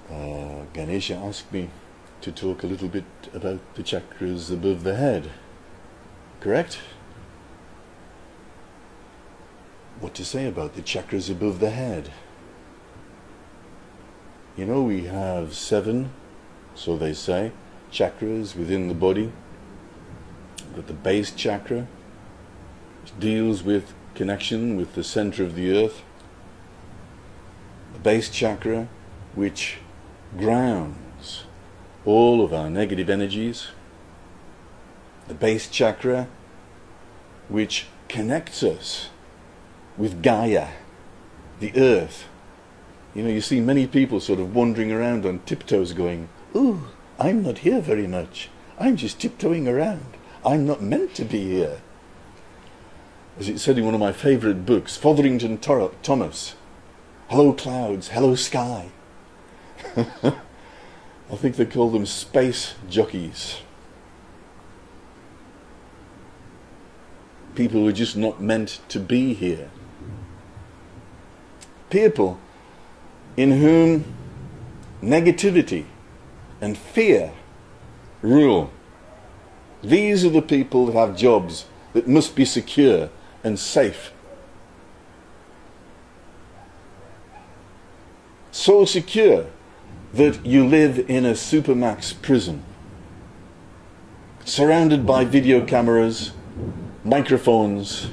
Ganesha asked me to talk a little bit about the chakras above the head. Correct? What to say about the chakras above the head? You know, we have 7, so they say, chakras within the body. But the base chakra, which deals with connection with the center of the earth. The base chakra, which grounds all of our negative energies. The base chakra, which connects us with Gaia, the earth. You know, you see many people sort of wandering around on tiptoes going, "Ooh, I'm not here very much. I'm just tiptoeing around. I'm not meant to be here." As it said in one of my favourite books, Fotherington Thomas, "Hello clouds, hello sky." I think they call them space jockeys. People who are just not meant to be here. People in whom negativity and fear rule. These are the people that have jobs that must be secure and safe. So secure that you live in a supermax prison, surrounded by video cameras, microphones,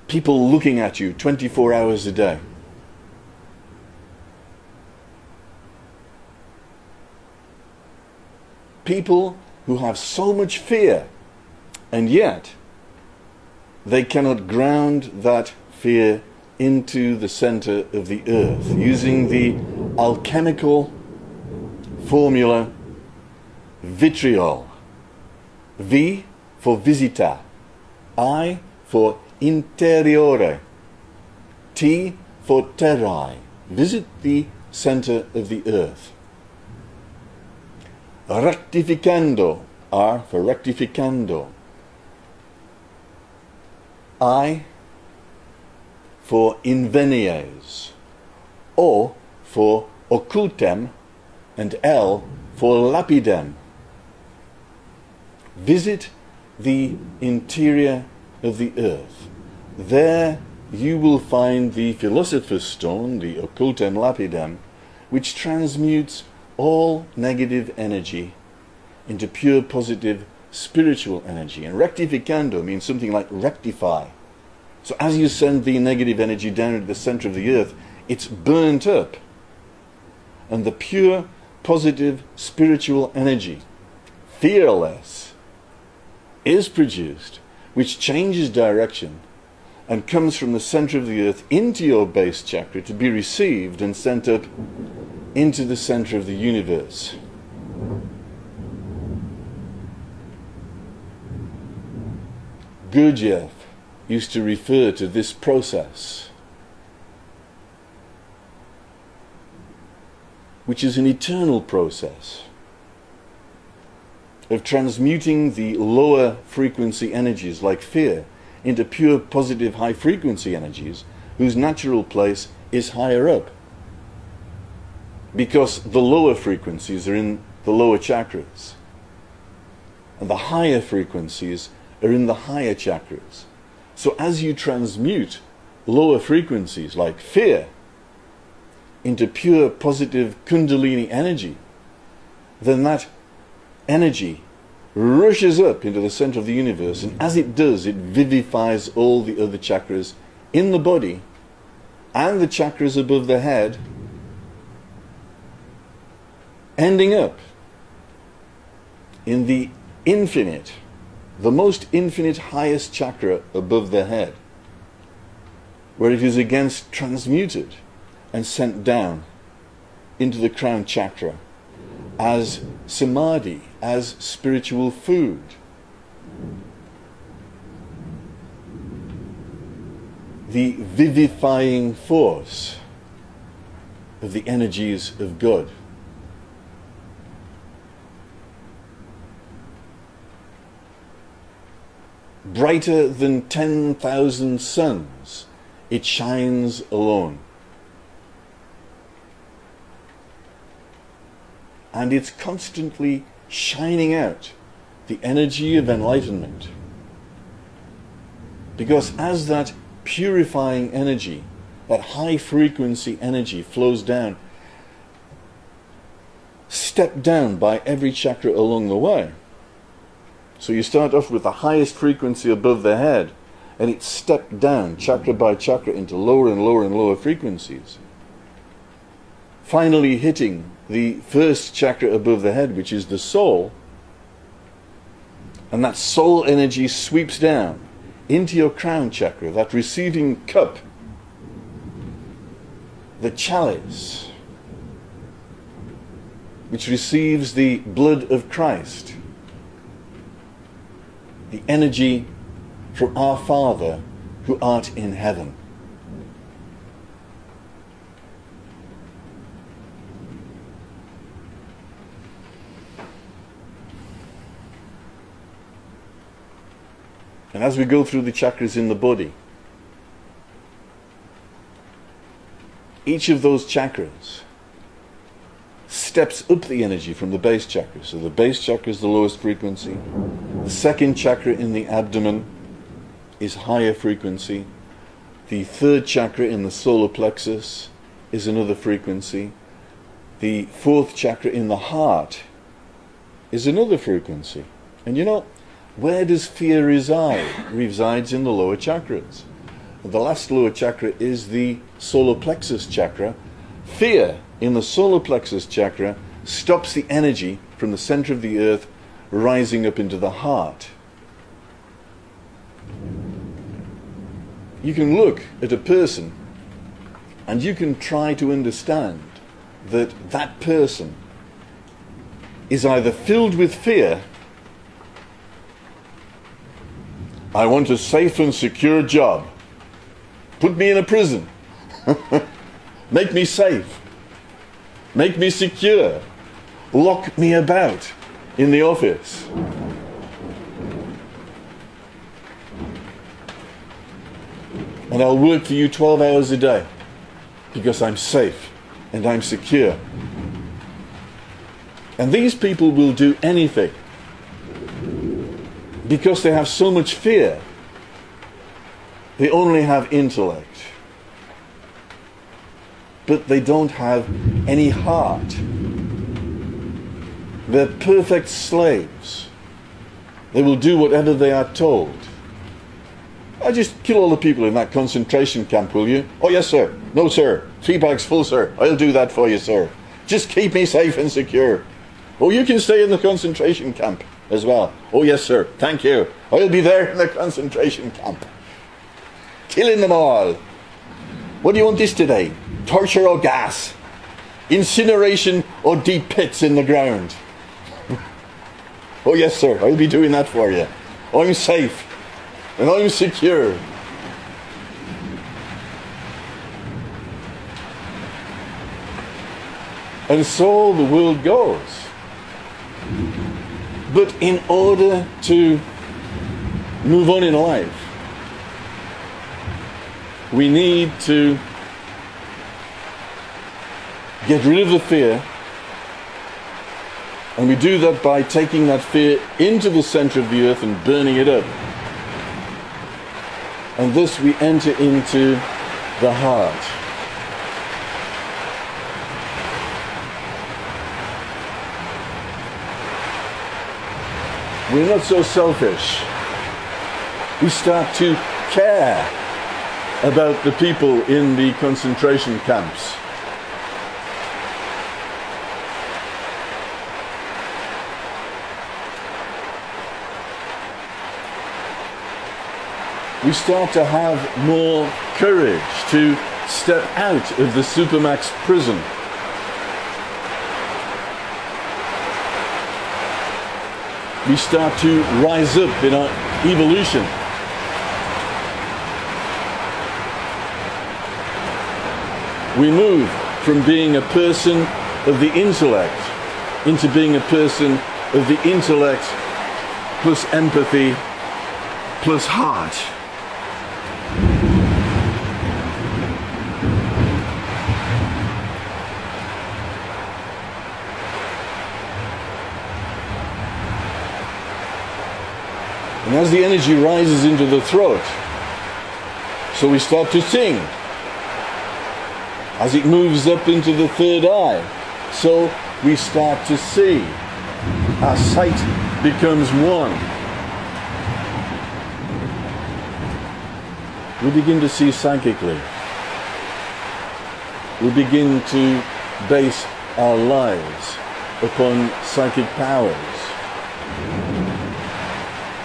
people looking at you 24 hours a day. People who have so much fear, and yet they cannot ground that fear into the center of the earth using the alchemical formula vitriol. V for visita, I for interiore, T for terrae, visit the center of the earth. Rectificando, R for rectificando, I for invenies, O for occultem, and L for lapidem. Visit the interior of the earth. There you will find the philosopher's stone, the occultem lapidem, which transmutes all negative energy into pure positive spiritual energy. And rectificando means something like rectify. So as you send the negative energy down into the center of the earth, it's burnt up. And the pure positive spiritual energy, fearless, is produced, which changes direction and comes from the center of the earth into your base chakra to be received and sent up into the center of the universe. Gurdjieff used to refer to this process, which is an eternal process of transmuting the lower frequency energies like fear into pure positive high frequency energies whose natural place is higher up, because the lower frequencies are in the lower chakras and the higher frequencies are in the higher chakras. So as you transmute lower frequencies like fear into pure positive kundalini energy, then that energy rushes up into the center of the universe, and as it does, it vivifies all the other chakras in the body and the chakras above the head, ending up in the infinite, the most infinite highest chakra above the head, where it is against transmuted and sent down into the crown chakra as samadhi, as spiritual food. The vivifying force of the energies of God. Brighter than 10,000 suns, it shines alone. and it's constantly shining out the energy of enlightenment. Because as that purifying energy, that high frequency energy flows down, stepped down by every chakra along the way. So you start off with the highest frequency above the head, and it's stepped down chakra by chakra into lower and lower and lower frequencies. Finally hitting the first chakra above the head, which is the soul, and that soul energy sweeps down into your crown chakra, that receiving cup, the chalice, which receives the blood of Christ, the energy from our Father who art in heaven. And as we go through the chakras in the body, each of those chakras steps up the energy from the base chakra. So the base chakra is the lowest frequency. The second chakra in the abdomen is higher frequency. The third chakra in the solar plexus is another frequency. The fourth chakra in the heart is another frequency. And you know, where does fear reside? It resides in the lower chakras. And the last lower chakra is the solar plexus chakra. Fear in the solar plexus chakra stops the energy from the center of the earth rising up into the heart. You can look at a person and you can try to understand that that person is either filled with fear. I want a safe and secure job. Put me in a prison. Make me safe. Make me secure. Lock me about in the office. And I'll work for you 12 hours a day because I'm safe and I'm secure. And these people will do anything because they have so much fear. They only have intellect. But they don't have any heart. They're perfect slaves. They will do whatever they are told. I just kill all the people in that concentration camp, will you? Oh yes, sir. No, sir. 3 bags full, sir. I'll do that for you, sir. Just keep me safe and secure. Oh, you can stay in the concentration camp as well. Oh yes, sir. Thank you. I'll be there in the concentration camp. Killing them all. What do you want this today? Torture or gas? Incineration or deep pits in the ground? Oh yes, sir. I'll be doing that for you. I'm safe. And I'm secure. And so the world goes. But in order to move on in life, we need to get rid of the fear. And we do that by taking that fear into the center of the earth and burning it up. And thus we enter into the heart. We're not so selfish. We start to care about the people in the concentration camps. We start to have more courage to step out of the supermax prison. We start to rise up in our evolution. We move from being a person of the intellect into being a person of the intellect plus empathy plus heart. And as the energy rises into the throat, so we start to sing. As it moves up into the third eye, so we start to see. Our sight becomes one. We begin to see psychically. We begin to base our lives upon psychic powers,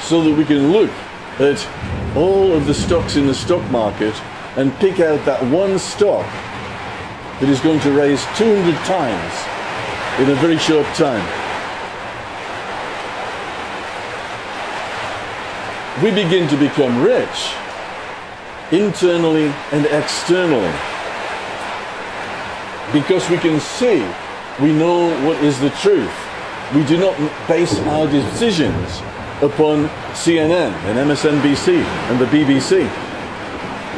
so that we can look at all of the stocks in the stock market and pick out that one stock that is going to raise 200 times in a very short time. We begin to become rich, internally and externally, because we can see, we know what is the truth. We do not base our decisions upon CNN and MSNBC and the BBC.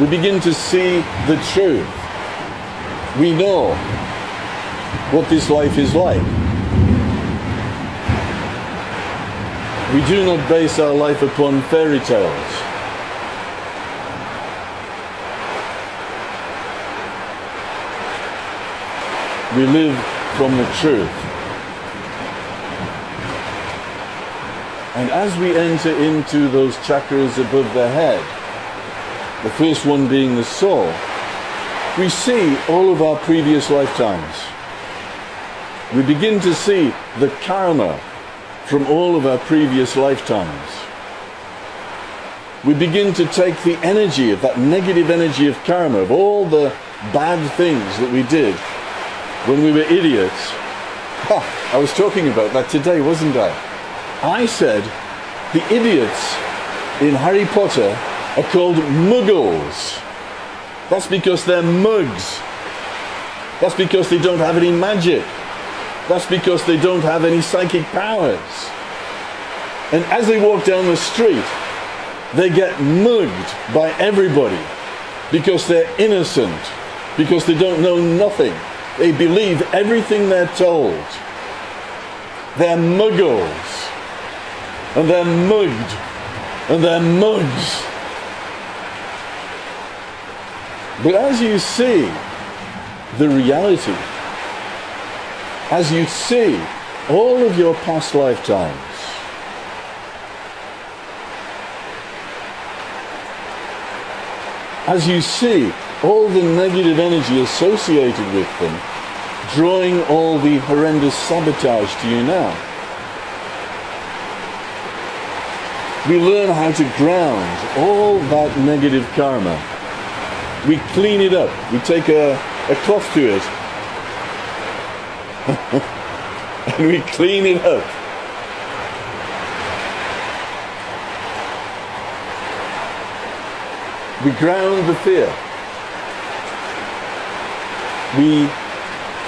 We begin to see the truth. We know what this life is like. We do not base our life upon fairy tales. We live from the truth. And as we enter into those chakras above the head, the first one being the soul, we see all of our previous lifetimes. We begin to see the karma from all of our previous lifetimes. We begin to take the energy of that negative energy of karma, of all the bad things that we did when we were idiots. I was talking about that today, wasn't I? I said the idiots in Harry Potter are called muggles. That's because they're mugs. That's because they don't have any magic. That's because they don't have any psychic powers. And as they walk down the street, they get mugged by everybody because they're innocent, because they don't know nothing. They believe everything they're told. They're muggles. And they're mugged. And they're mugs. But as you see the reality, as you see all of your past lifetimes, as you see all the negative energy associated with them, drawing all the horrendous sabotage to you now, we learn how to ground all that negative karma. We clean it up. We take a cloth to it and we clean it up. We ground the fear. We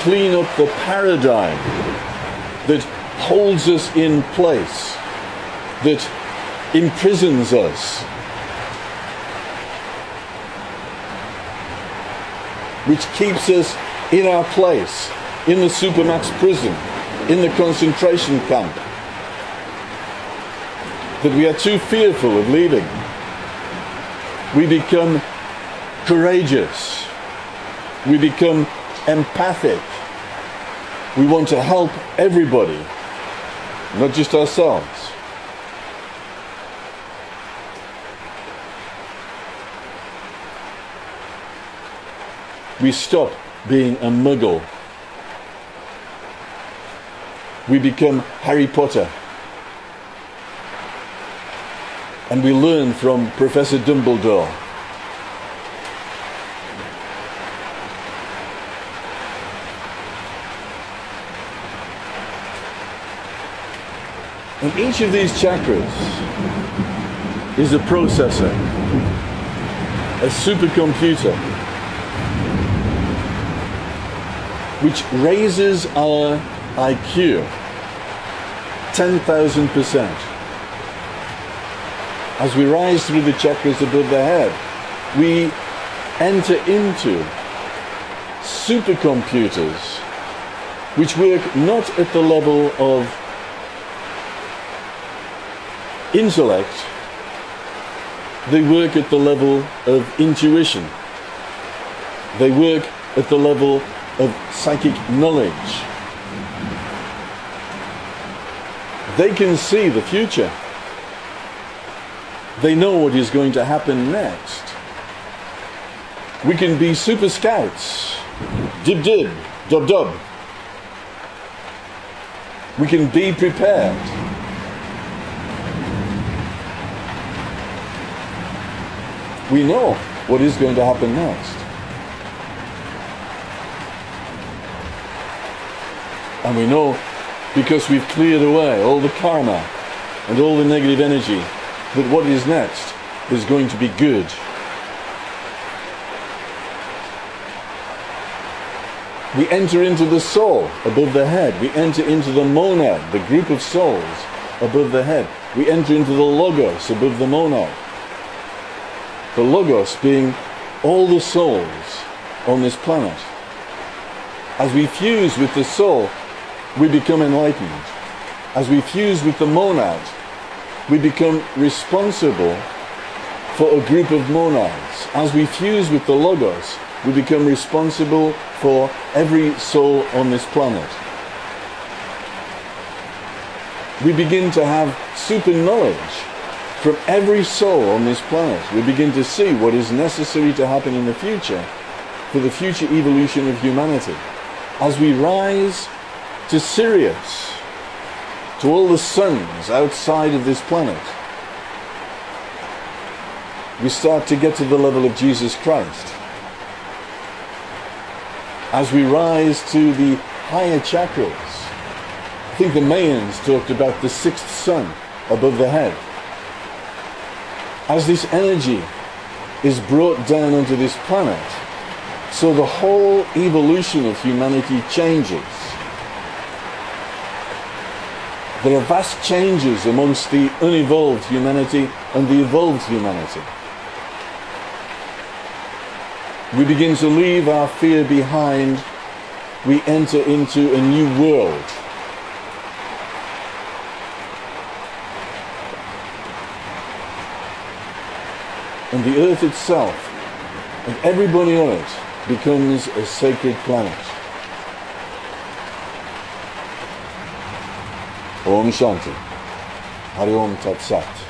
clean up the paradigm that holds us in place, that imprisons us, which keeps us in our place, in the supermax prison, in the concentration camp, that we are too fearful of leaving. We become courageous. We become empathic. We want to help everybody, not just ourselves. We stop being a muggle. We become Harry Potter. And we learn from Professor Dumbledore. And each of these chakras is a processor, a supercomputer, which raises our IQ 10,000%. As we rise through the chakras above the head, we enter into supercomputers which work not at the level of intellect, They work at the level of intuition. They work at the level of psychic knowledge. They can see the future. They know what is going to happen next. We can be super scouts. Dib dib, dub dub. We can be prepared. We know what is going to happen next. And we know, because we've cleared away all the karma and all the negative energy, that what is next is going to be good. We enter into the soul above the head. We enter into the monad, the group of souls above the head. We enter into the logos above the monad. The logos being all the souls on this planet. As we fuse with the soul, we become enlightened. As we fuse with the monad, we become responsible for a group of monads. As we fuse with the logos, we become responsible for every soul on this planet. We begin to have super knowledge from every soul on this planet. We begin to see what is necessary to happen in the future for the future evolution of humanity. As we rise to Sirius, to all the suns outside of this planet, we start to get to the level of Jesus Christ. As we rise to the higher chakras, I think the Mayans talked about the sixth sun above the head. As this energy is brought down onto this planet, so the whole evolution of humanity changes. There are vast changes amongst the unevolved humanity and the evolved humanity. We begin to leave our fear behind. We enter into a new world. And the earth itself, and everybody on it, becomes a sacred planet. Om Shanti. Hari Om Tat Sat.